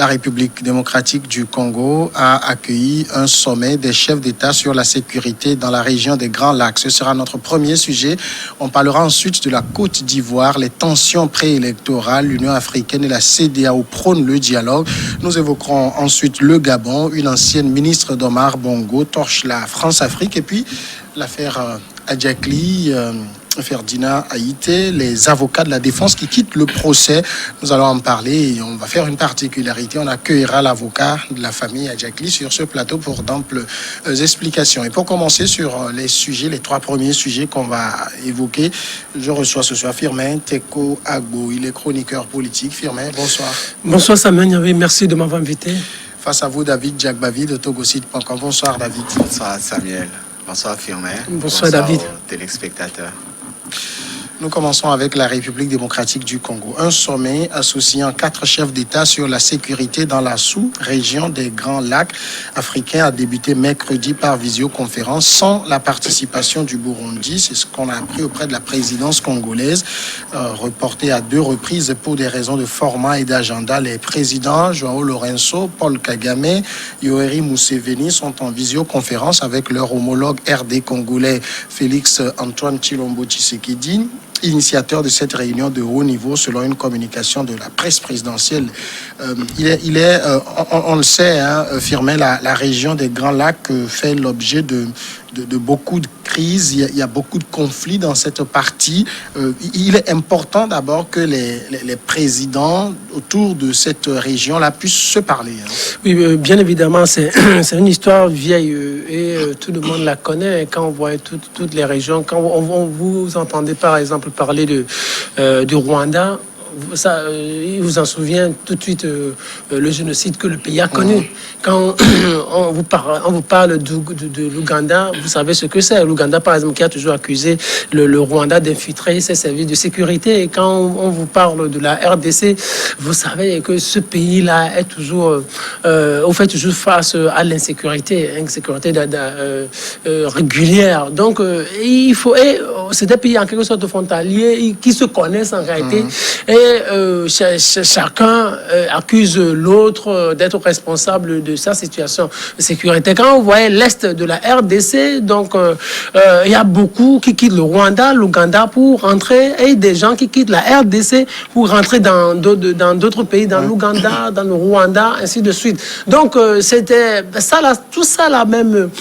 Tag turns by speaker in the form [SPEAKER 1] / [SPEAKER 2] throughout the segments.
[SPEAKER 1] La République démocratique du Congo a accueilli un sommet des chefs d'État sur la sécurité dans la région des Grands Lacs. Ce sera notre premier sujet. On parlera ensuite de la Côte d'Ivoire, les tensions préélectorales. L'Union africaine et la CEDEAO prônent le dialogue. Nous évoquerons ensuite le Gabon. Une ancienne ministre d'Omar Bongo torche la France-Afrique. Et puis l'affaire Adjakli, Ferdinand Haïté, les avocats de la défense qui quittent le procès. Nous allons en parler et on va faire une particularité. On accueillera l'avocat de la famille Adjakli sur ce plateau pour d'amples explications. Et pour commencer sur les sujets, les trois premiers sujets qu'on va évoquer, je reçois ce soir Firmin Teko Agbo. Il est chroniqueur politique. Firmin, bonsoir.
[SPEAKER 2] Bonsoir Samuel Niavé, merci de m'avoir invité.
[SPEAKER 1] Face à vous, David Djakbavi de Togosite.com. Bonsoir David.
[SPEAKER 3] Bonsoir Samuel. Bonsoir Firmin.
[SPEAKER 2] Bonsoir David.
[SPEAKER 3] Aux téléspectateurs.
[SPEAKER 1] Nous commençons avec la République démocratique du Congo. Un sommet associant 4 chefs d'État sur la sécurité dans la sous-région des Grands Lacs africains a débuté mercredi par visioconférence sans la participation du Burundi. C'est ce qu'on a appris auprès de la présidence congolaise, reportée à 2 reprises pour des raisons de format et d'agenda. Les présidents João Lourenço, Paul Kagame, Yoweri Museveni sont en visioconférence avec leur homologue RD congolais Félix Antoine Tshilombo Tshisekedi, initiateur de cette réunion de haut niveau selon une communication de la presse présidentielle. On le sait, Firmin, la région des Grands Lacs fait l'objet de beaucoup de crises, il y a beaucoup de conflits dans cette partie. Il est important d'abord que les présidents autour de cette région-là puissent se parler.
[SPEAKER 2] Oui, bien évidemment, c'est une histoire vieille et tout le monde la connaît. Quand on voit toutes les régions, quand vous entendez par exemple parler du Rwanda, ça, il vous en souvient tout de suite le génocide que le pays a connu. Quand on vous parle de l'Ouganda, vous savez ce que c'est. L'Ouganda, par exemple, qui a toujours accusé le Rwanda d'infiltrer ses services de sécurité. Et quand on vous parle de la RDC, vous savez que ce pays-là est toujours, fait toujours face à l'insécurité, régulière. Donc, c'est des pays en quelque sorte frontaliers qui se connaissent en réalité. Chacun accuse l'autre d'être responsable de sa situation de sécurité. Quand on voyait l'Est de la RDC, donc il y a beaucoup qui quittent le Rwanda, l'Ouganda pour rentrer, et des gens qui quittent la RDC pour rentrer dans d'autres pays, dans l'Ouganda, dans le Rwanda, ainsi de suite. Donc c'était ça là, tout ça là même.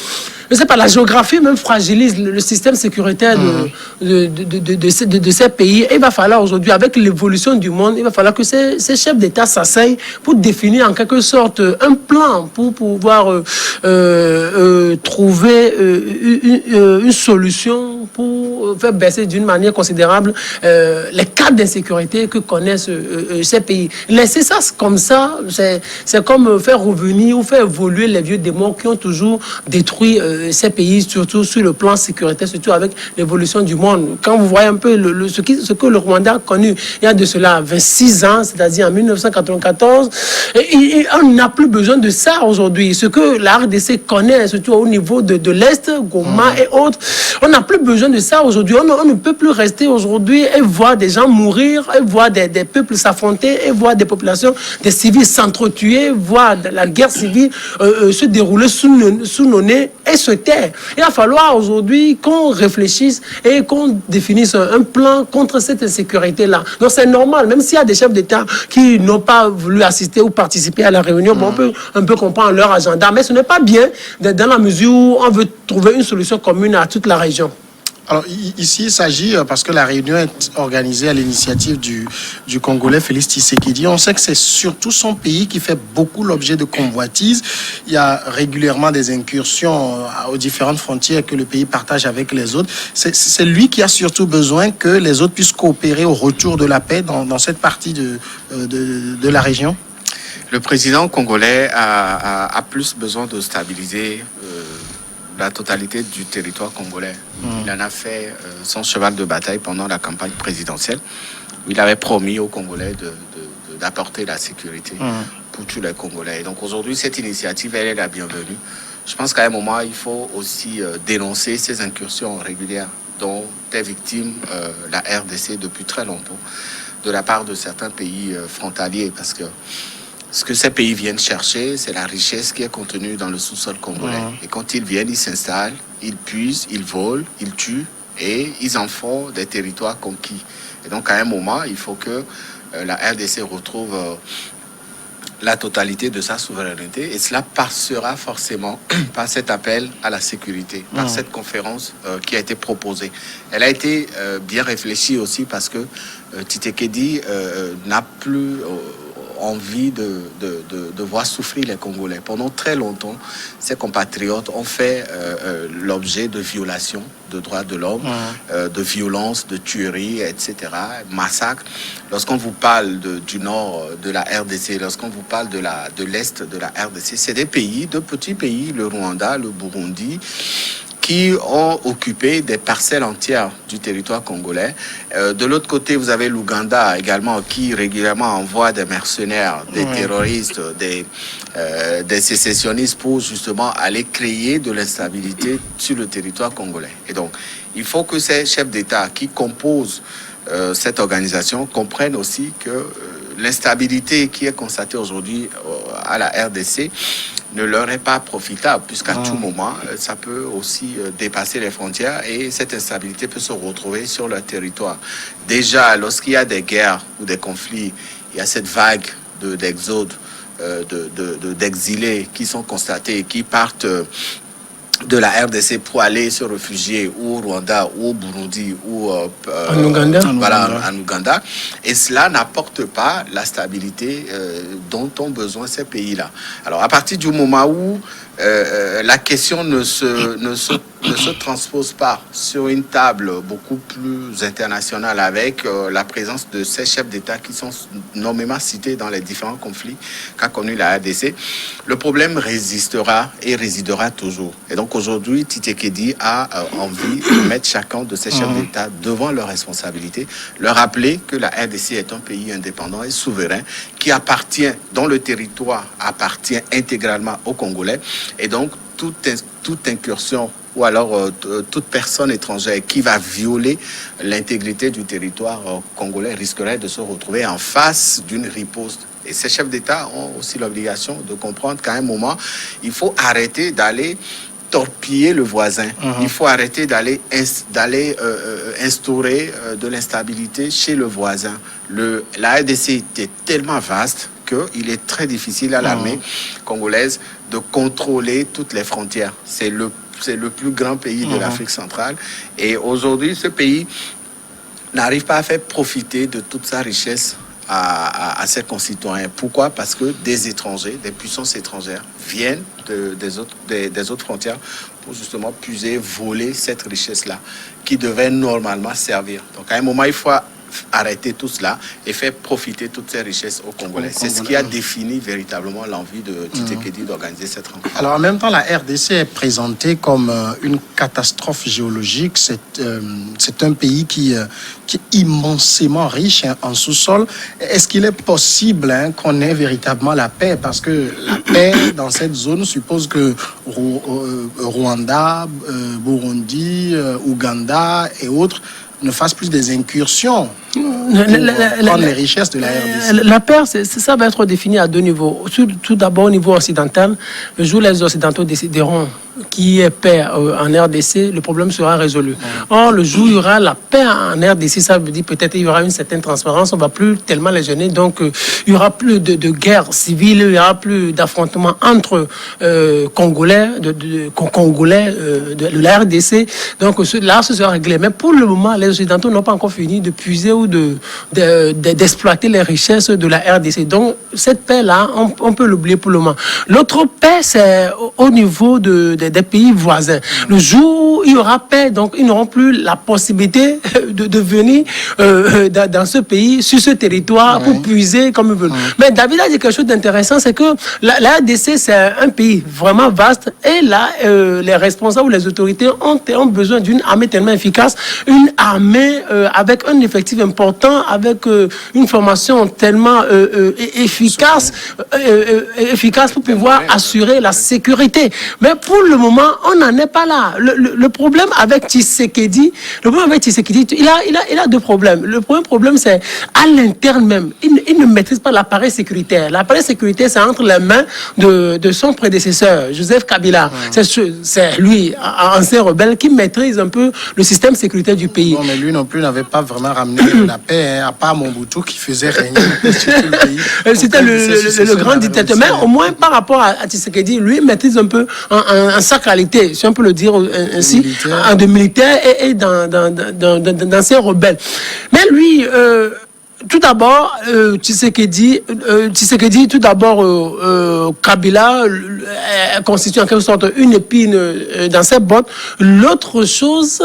[SPEAKER 2] Je ne sais pas, la géographie même fragilise le système sécuritaire de ces pays. Et il va falloir aujourd'hui, avec l'évolution du monde, il va falloir que ces chefs d'État s'asseyent pour définir en quelque sorte un plan pour pouvoir trouver une solution pour faire baisser d'une manière considérable les cas d'insécurité que connaissent ces pays. Laisser ça comme ça, c'est comme faire revenir ou faire évoluer les vieux démons qui ont toujours détruit ces pays, surtout sur le plan sécuritaire, surtout avec l'évolution du monde. Quand vous voyez un peu ce que le Rwanda a connu il y a de cela 26 ans, c'est-à-dire en 1994, on n'a plus besoin de ça aujourd'hui. Ce que la RDC connaît, surtout au niveau de l'Est, Goma et autres, on n'a plus besoin de ça aujourd'hui. On ne peut plus rester aujourd'hui et voir des gens mourir, et voir des peuples s'affronter, et voir des populations, des civils s'entretuer, voir la guerre civile se dérouler sous nos nez et se taire. Il va falloir aujourd'hui qu'on réfléchisse et qu'on définisse un plan contre cette insécurité-là. Donc c'est normal, même s'il y a des chefs d'État qui n'ont pas voulu assister ou participer à la réunion, bon, on peut un peu comprendre leur agenda, mais ce n'est pas bien dans la mesure où on veut trouver une solution commune à toute la région.
[SPEAKER 1] Alors ici, il s'agit, parce que la réunion est organisée à l'initiative du Congolais Félix Tshisekedi, on sait que c'est surtout son pays qui fait beaucoup l'objet de convoitises. Il y a régulièrement des incursions aux différentes frontières que le pays partage avec les autres. C'est lui qui a surtout besoin que les autres puissent coopérer au retour de la paix dans cette partie de la région.
[SPEAKER 3] Le président congolais a plus besoin de stabiliser la totalité du territoire congolais. Il en a fait son cheval de bataille pendant la campagne présidentielle, où il avait promis aux Congolais d'apporter la sécurité pour tous les Congolais. Et donc aujourd'hui, cette initiative, elle est la bienvenue. Je pense qu'à un moment, il faut aussi dénoncer ces incursions régulières dont est victime la RDC depuis très longtemps, de la part de certains pays frontaliers, parce que Ce que ces pays viennent chercher, c'est la richesse qui est contenue dans le sous-sol congolais. Et quand ils viennent, ils s'installent, ils puisent, ils volent, ils tuent et ils en font des territoires conquis. Et donc, à un moment, il faut que la RDC retrouve la totalité de sa souveraineté, et cela passera forcément par cet appel à la sécurité, par cette conférence qui a été proposée. Elle a été bien réfléchie aussi parce que Tshisekedi n'a plus envie de voir souffrir les Congolais. Pendant très longtemps, ses compatriotes ont fait l'objet de violations de droits de l'homme, de violences, de tueries, etc., massacres. Lorsqu'on vous parle du nord de la RDC, lorsqu'on vous parle de l'est de la RDC, c'est des pays, de petits pays, le Rwanda, le Burundi, qui ont occupé des parcelles entières du territoire congolais. De l'autre côté, vous avez l'Ouganda également, qui régulièrement envoie des mercenaires, des terroristes, des sécessionnistes pour justement aller créer de l'instabilité sur le territoire congolais. Et donc, il faut que ces chefs d'État qui composent cette organisation comprennent aussi que l'instabilité qui est constatée aujourd'hui à la RDC ne leur est pas profitable, puisqu'à tout moment, ça peut aussi dépasser les frontières et cette instabilité peut se retrouver sur leur territoire. Déjà, lorsqu'il y a des guerres ou des conflits, il y a cette vague d'exode, d'exilés qui sont constatés, qui partent de la RDC pour aller se réfugier ou au Rwanda ou au Burundi ou
[SPEAKER 2] en Ouganda.
[SPEAKER 3] En Ouganda. Et cela n'apporte pas la stabilité dont ont besoin ces pays-là. Alors à partir du moment où la question ne se transpose pas sur une table beaucoup plus internationale avec la présence de ces chefs d'État qui sont nommément cités dans les différents conflits qu'a connu la RDC, le problème résistera et résidera toujours. Et donc aujourd'hui, Tshisekedi a envie de mettre chacun de ces chefs d'État devant leurs responsabilités, leur rappeler que la RDC est un pays indépendant et souverain qui appartient, dont le territoire appartient intégralement aux Congolais. Et donc, toute incursion ou alors toute personne étrangère qui va violer l'intégrité du territoire congolais risquerait de se retrouver en face d'une riposte. Et ces chefs d'État ont aussi l'obligation de comprendre qu'à un moment, il faut arrêter d'aller torpiller le voisin. Il faut arrêter d'aller instaurer de l'instabilité chez le voisin. La RDC était tellement vaste qu'il est très difficile à l'armée congolaise de contrôler toutes les frontières. C'est le plus grand pays de l'Afrique centrale. Et aujourd'hui, ce pays n'arrive pas à faire profiter de toute sa richesse à ses concitoyens. Pourquoi? Parce que des étrangers, des puissances étrangères viennent des autres frontières pour justement puiser, voler cette richesse-là qui devait normalement servir. Donc à un moment, il faut arrêter tout cela et faire profiter toutes ces richesses aux Congolais. C'est ce qui a défini véritablement l'envie de Tshisekedi d'organiser cette rencontre.
[SPEAKER 1] Alors en même temps, la RDC est présentée comme une catastrophe géologique. C'est un pays qui est immensément riche en sous-sol. Est-ce qu'il est possible qu'on ait véritablement la paix? Parce que la paix dans cette zone suppose que Rwanda, Burundi, Ouganda et autres ne fassent plus des incursions pour prendre les richesses de la RDC.
[SPEAKER 2] La paix, ça va être défini à deux niveaux. Tout d'abord, au niveau occidental, le jour où les Occidentaux décideront qu'il y ait paix en RDC, le problème sera résolu. Or, le jour où il y aura la paix en RDC, ça veut dire peut-être qu'il y aura une certaine transparence, on ne va plus tellement les gêner, donc il n'y aura plus de guerre civile, il n'y aura plus d'affrontements entre Congolais, Congolais de la RDC, donc là, ce sera réglé. Mais pour le moment, les Occidentaux n'ont pas encore fini de puiser ou d'exploiter les richesses de la RDC. Donc, cette paix-là, on peut l'oublier pour le moment. L'autre paix, c'est au niveau des pays voisins. Le jour où il y aura paix, donc ils n'auront plus la possibilité de venir dans ce pays, sur ce territoire, pour puiser comme ils veulent. Mais David a dit quelque chose d'intéressant, c'est que la RDC, c'est un pays vraiment vaste, et là, les responsables ou les autorités ont besoin d'une armée tellement efficace, une armée avec un effectif important avec une formation tellement efficace pour pouvoir assurer la sécurité. Mais pour le moment, on n'en est pas là. Le problème avec Tshisekedi, il a deux problèmes. Le premier problème, c'est à l'interne même. Il ne maîtrise pas l'appareil sécuritaire. L'appareil sécuritaire, c'est entre les mains de son prédécesseur, Joseph Kabila. C'est lui, ancien rebelle, qui maîtrise un peu le système sécuritaire du pays.
[SPEAKER 1] Non, mais lui non plus n'avait pas vraiment ramené la paix, à part Mobutu qui faisait régner sur tout le pays.
[SPEAKER 2] C'était le grand dictateur. Mais au moins, par rapport à Tshisekedi, lui maîtrise un peu en sacralité, si on peut le dire ainsi, de militaire et d'anciens rebelles. Mais lui... tout d'abord, Tshisekedi, tout d'abord, Kabila constitue en quelque sorte une épine dans ses bottes. L'autre chose,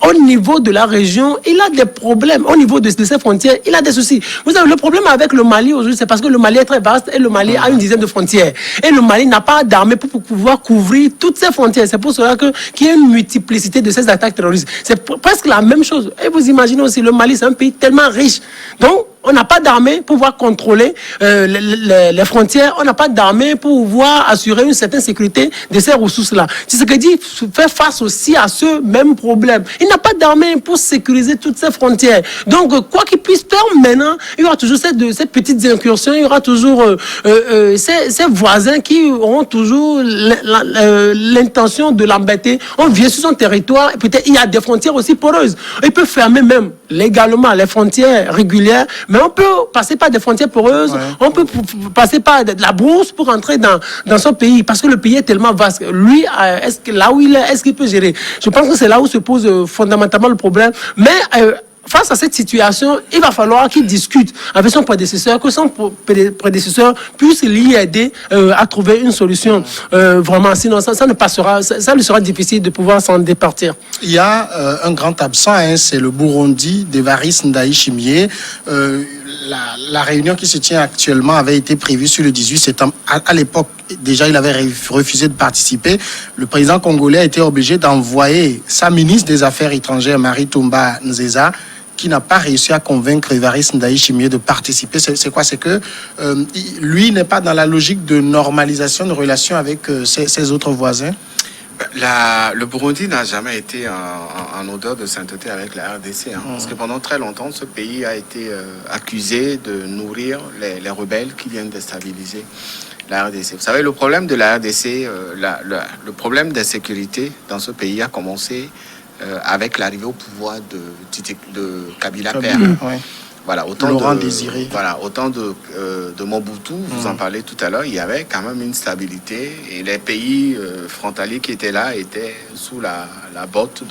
[SPEAKER 2] au niveau de la région, il a des problèmes. Au niveau de ses frontières, il a des soucis. Vous savez, le problème avec le Mali aujourd'hui, c'est parce que le Mali est très vaste et le Mali a une dizaine de frontières. Et le Mali n'a pas d'armée pour pouvoir couvrir toutes ses frontières. C'est pour cela qu'il y a une multiplicité de ces attaques terroristes. C'est presque la même chose. Et vous imaginez aussi, le Mali, c'est un pays tellement riche. Donc, on n'a pas d'armée pour pouvoir contrôler les frontières. On n'a pas d'armée pour pouvoir assurer une certaine sécurité de ces ressources-là. C'est ce que dit fait face aussi à ce même problème. Il n'a pas d'armée pour sécuriser toutes ces frontières. Donc, quoi qu'il puisse faire maintenant, il y aura toujours ces petites incursions, il y aura toujours ces voisins qui auront toujours l'intention de l'embêter. On vient sur son territoire, et peut-être il y a des frontières aussi poreuses. Il peut fermer même légalement les frontières régulières, mais on peut passer par des frontières poreuses, on peut passer par de la brousse pour entrer dans son pays, parce que le pays est tellement vaste. Lui, là où il est, est-ce qu'il peut gérer? Je pense que c'est là où se pose fondamentalement le problème. Mais face à cette situation, il va falloir qu'il discute avec son prédécesseur, que son prédécesseur puisse l'y aider à trouver une solution. Vraiment, sinon ça ne passera, ça lui sera difficile de pouvoir s'en départir.
[SPEAKER 1] Il y a un grand absent, c'est le Burundi d'Evariste Ndayishimiye. La réunion qui se tient actuellement avait été prévue sur le 18 septembre. À l'époque, déjà, il avait refusé de participer. Le président congolais a été obligé d'envoyer sa ministre des Affaires étrangères, Marie-Toumba Nzeza, qui n'a pas réussi à convaincre Evariste Ndayishimiye de participer. C'est quoi? C'est que lui n'est pas dans la logique de normalisation de relations avec ses autres voisins.
[SPEAKER 3] Le Burundi n'a jamais été en odeur de sainteté avec la RDC, parce que pendant très longtemps, ce pays a été accusé de nourrir les rebelles qui viennent déstabiliser la RDC. Vous savez, le problème de la RDC, le problème d'insécurité dans ce pays a commencé avec l'arrivée au pouvoir de Kabila Père. Voilà, autant
[SPEAKER 1] Laurent Désiré.
[SPEAKER 3] Voilà, autant de Mobutu, vous en parlez tout à l'heure, il y avait quand même une stabilité et les pays frontaliers qui étaient là étaient sous la botte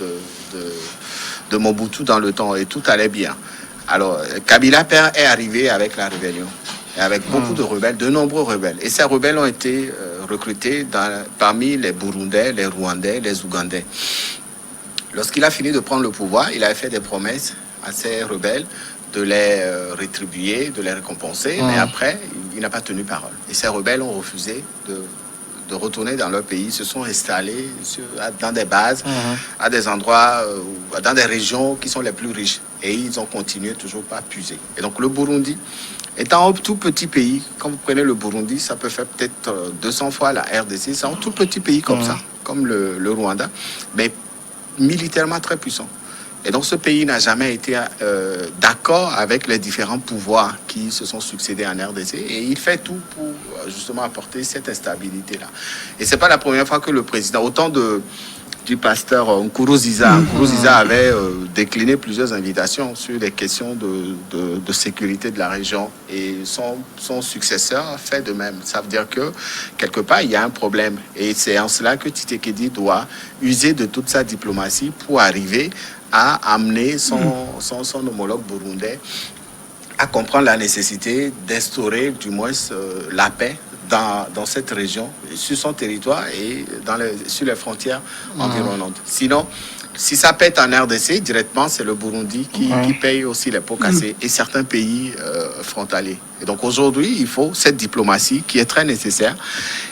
[SPEAKER 3] de Mobutu dans le temps et tout allait bien. Alors, Kabila Père est arrivé avec la rébellion et avec beaucoup de rebelles, de nombreux rebelles. Et ces rebelles ont été recrutés parmi les Burundais, les Rwandais, les Ougandais. Lorsqu'il a fini de prendre le pouvoir, il avait fait des promesses à ces rebelles de les rétribuer, de les récompenser, mais après, il n'a pas tenu parole. Et ces rebelles ont refusé de retourner dans leur pays, se sont installés dans des bases, à des endroits, dans des régions qui sont les plus riches. Et ils ont continué toujours pas à puiser. Et donc le Burundi, étant un tout petit pays, quand vous prenez le Burundi, ça peut faire peut-être 200 fois la RDC, c'est un tout petit pays comme ça, comme le Rwanda, mais militairement très puissant. Et donc ce pays n'a jamais été d'accord avec les différents pouvoirs qui se sont succédés en RDC et il fait tout pour justement apporter cette instabilité-là. Et c'est pas la première fois que le président, autant du pasteur Nkurunziza avait décliné plusieurs invitations sur des questions de sécurité de la région et son successeur a fait de même. Ça veut dire que quelque part il y a un problème et c'est en cela que Tshisekedi doit user de toute sa diplomatie pour arriver à amener son homologue burundais à comprendre la nécessité d'instaurer du moins la paix dans cette région, sur son territoire et sur les frontières environnantes. Sinon, si ça pète en RDC, directement, c'est le Burundi qui paye aussi les pots cassés et certains pays frontaliers. Et donc aujourd'hui, il faut cette diplomatie qui est très nécessaire.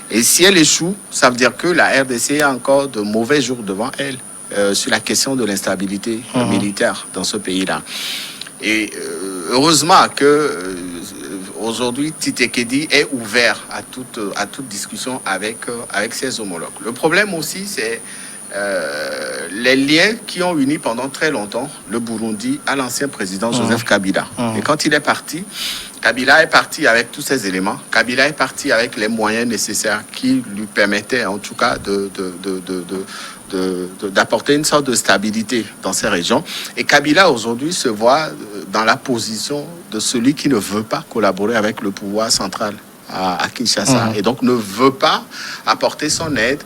[SPEAKER 3] Et si elle échoue, ça veut dire que la RDC a encore de mauvais jours devant elle sur la question de l'instabilité militaire dans ce pays-là. Et heureusement que aujourd'hui Tshisekedi est ouvert à toute discussion avec ses homologues. Le problème aussi, c'est les liens qui ont uni pendant très longtemps le Burundi à l'ancien président Joseph Kabila. Et quand il est parti, Kabila est parti avec tous ces éléments. Kabila est parti avec les moyens nécessaires qui lui permettaient en tout cas d'apporter une sorte de stabilité dans ces régions. Et Kabila aujourd'hui se voit dans la position de celui qui ne veut pas collaborer avec le pouvoir central à Kinshasa et donc ne veut pas apporter son aide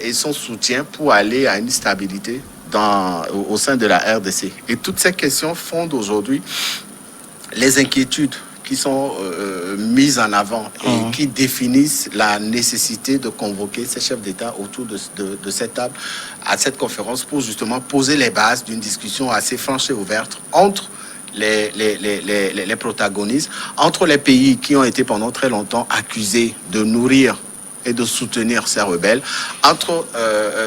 [SPEAKER 3] et son soutien pour aller à une stabilité au sein de la RDC. Et toutes ces questions fondent aujourd'hui les inquiétudes qui sont mises en avant et qui définissent la nécessité de convoquer ces chefs d'État autour de cette table, à cette conférence, pour justement poser les bases d'une discussion assez franche et ouverte entre les protagonistes, entre les pays qui ont été pendant très longtemps accusés de nourrir et de soutenir ces rebelles, entre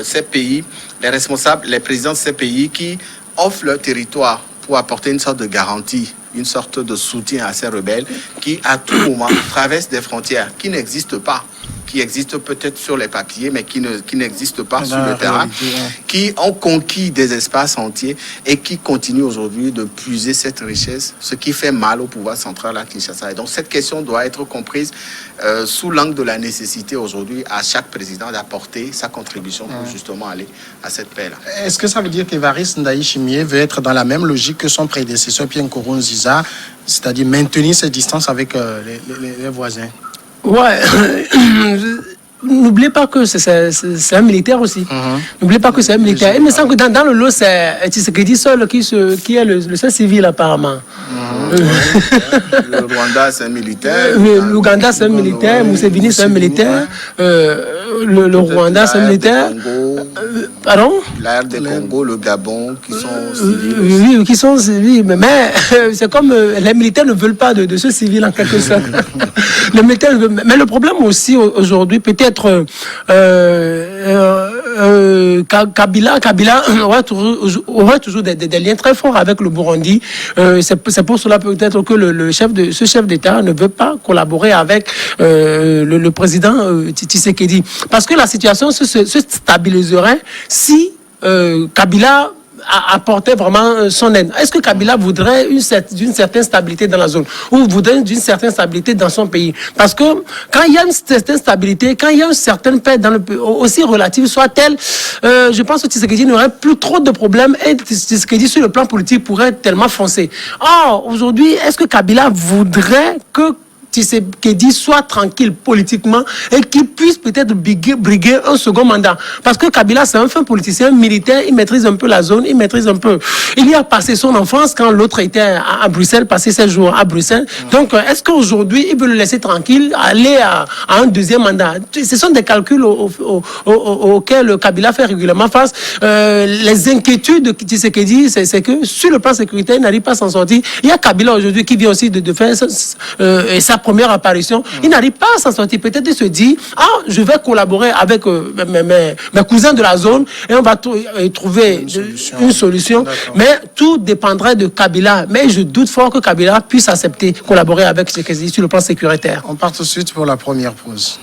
[SPEAKER 3] ces pays, les responsables, les présidents de ces pays qui offrent leur territoire pour apporter une sorte de garantie, une sorte de soutien à ces rebelles qui, à tout moment, traversent des frontières qui n'existent pas, qui existent peut-être sur les papiers, mais qui n'existent pas sur le terrain, qui ont conquis des espaces entiers et qui continuent aujourd'hui de puiser cette richesse, ce qui fait mal au pouvoir central à Kinshasa. Et donc cette question doit être comprise sous l'angle de la nécessité aujourd'hui à chaque président d'apporter sa contribution pour justement aller à cette paix-là.
[SPEAKER 1] Est-ce que ça veut dire qu'Évariste Ndayishimiye veut être dans la même logique que son prédécesseur Pierre Nkurunziza, c'est-à-dire maintenir ses distances avec les voisins?
[SPEAKER 2] Ouais, n'oubliez pas que c'est un militaire aussi. N'oubliez pas que c'est un militaire. Il me semble que dans le lot, c'est Tshisekedi seul qui est le seul civil apparemment.
[SPEAKER 3] Le Rwanda, c'est un militaire.
[SPEAKER 2] L'Ouganda, c'est un militaire. Museveni, c'est un militaire. Le Rwanda, c'est un militaire. Pardon?
[SPEAKER 3] La RD Congo, le Gabon, qui sont civils.
[SPEAKER 2] Oui, qui sont civils. Mais c'est comme les militaires ne veulent pas de ce civil en quelque sorte. Les militaires, mais le problème aussi aujourd'hui, peut-être Kabila aurait toujours des liens très forts avec le Burundi. C'est pour cela peut-être que ce chef d'État ne veut pas collaborer avec le président Tshisekedi. Parce que la situation se stabiliserait si Kabila apportait vraiment son aide. Est-ce que Kabila voudrait d'une certaine stabilité dans la zone ou voudrait d'une certaine stabilité dans son pays? Parce que quand il y a une certaine stabilité, quand il y a une certaine paix dans le pays, aussi relative soit-elle, je pense que Tshisekedi n'aurait plus trop de problèmes et Tshisekedi sur le plan politique pourrait tellement foncer. Or, aujourd'hui, est-ce que Kabila voudrait que Tshisekedi soit tranquille politiquement et qu'il puisse peut-être briguer un second mandat? Parce que Kabila, c'est un fin politicien militaire, il maîtrise un peu la zone, il maîtrise un peu. Il y a passé son enfance quand l'autre était à Bruxelles, passé ses jours à Bruxelles. Donc, est-ce qu'aujourd'hui, il veut le laisser tranquille, aller à un deuxième mandat? Ce sont des calculs auxquels Kabila fait régulièrement face. Les inquiétudes de Tshisekedi, c'est que sur le plan sécuritaire, il n'arrive pas à s'en sortir. Il y a Kabila aujourd'hui qui vient aussi de faire sa première apparition. Il n'arrive pas à s'en sortir. Peut-être il se dit, je vais collaborer avec mes cousins de la zone et on va trouver une solution. Mais tout dépendrait de Kabila. Mais je doute fort que Kabila puisse accepter collaborer avec Tshisekedi sur le plan sécuritaire.
[SPEAKER 1] On part tout de suite pour la première pause.